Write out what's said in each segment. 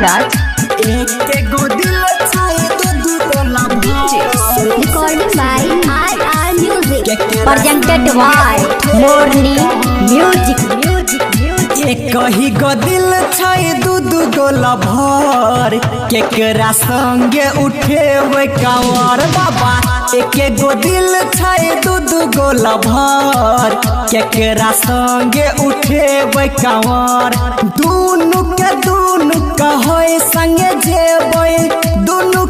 Raj. Recording by RR Music. Presented by Morning Music. कही गो दिल छै दू गो लभर केकरा संगे उठे हुए कांवर बाबा। एक गो दिल छै दू गो लभर केकरा संगे उठे हुए कांवर। दुनु कहे संगे जेबै, दुनु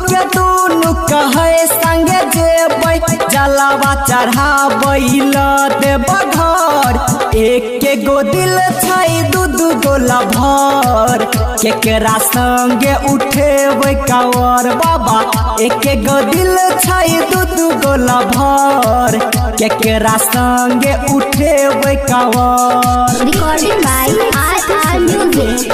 कहे संगे जेबै, जलावा चढ़ाबै ल देब घर। एक गो दिल छै दू गो लभर केकरा संगे उठेबै कांवर बाबा। एक गो दिल छै दू गो लभर केकरा संगे उठेबै कांवर। Recording by RR Music.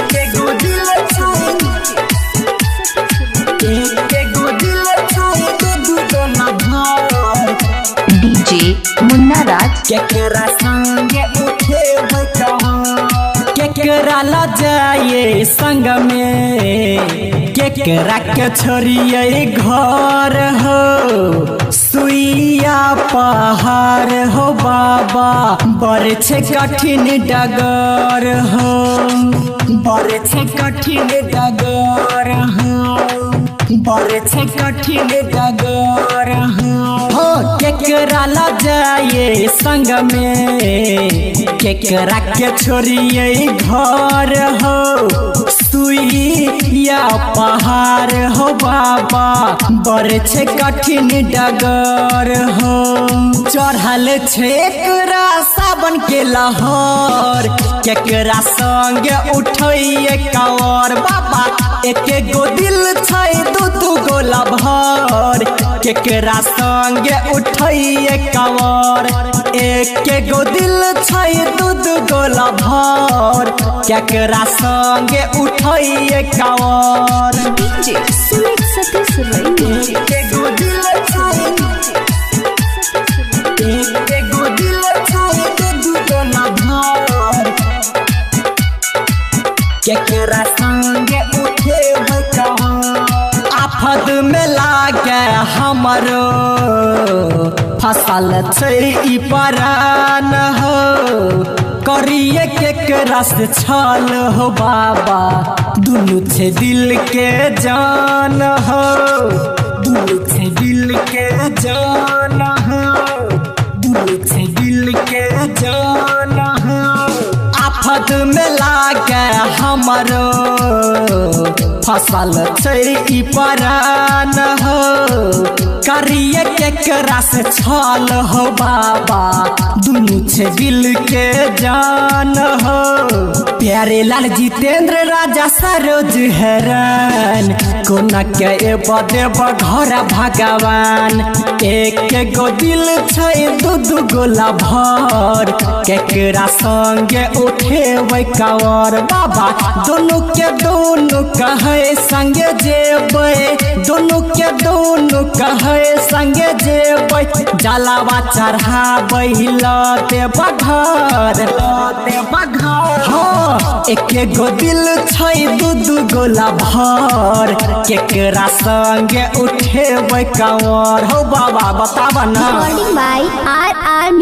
DJ Munna Raj. केकरा संगे उठेबै कांवर, केकरा ला जाए संग में, केकरा के छोड़िए घर हो। सुइया पहाड़ हो बाबा, बड़ छे कठिन डगर हो, बड़ छे कठिन डगर हो, बड़ छे कठिन डगर हो। केकरा ला जाए संग में, केकरा के छोड़िए घर हो। सुइया पहाड़ हो बाबा, बड़ छे कठिन डगर हो। चढ़ल छे एकरा सावन के लहर, केकरा संगे उठैए कांवर बाबा। एक गो दिल छै दू गो लभर केकरा संगे उठैए कांवर। एक गो दिल छै दू गो लभर केकरा संगे उठैए कांवर। एक गो दिल छै, एक गो दिल छै दू गो लभर केकरा संगे उठेबै कांवर। आफत में लागे हमरो फसल छै ई परान हो। करिए केकरा से छल हो बाबा, दुनु छे दिल के जान हो, दुनु छे दिल के जान हो, दुनु छे दिल के जान हो। आफत में लागे हमरो फसल छै ई परान हो। करिए केकरा से छल हो बाबा, दुनु छे दिल के जान हो। प्यारे लाल जितेंद्र राजा सरोज हैरान, कोना के बदेब घर भगवान। एक गो दिल छै दू गो लभर केकरा संगे उठेबै कांवर बाबा। दोनों कहे संगे जेबै, दोनों कहे संगे जेबै, जलावा चढ़ाबै ल देब घर। हाँ, एक गो दिल छै दू गो लभर केकरा संगे उठेबै कांवर हो बाबा। बताबा ना। Recording by RR Music.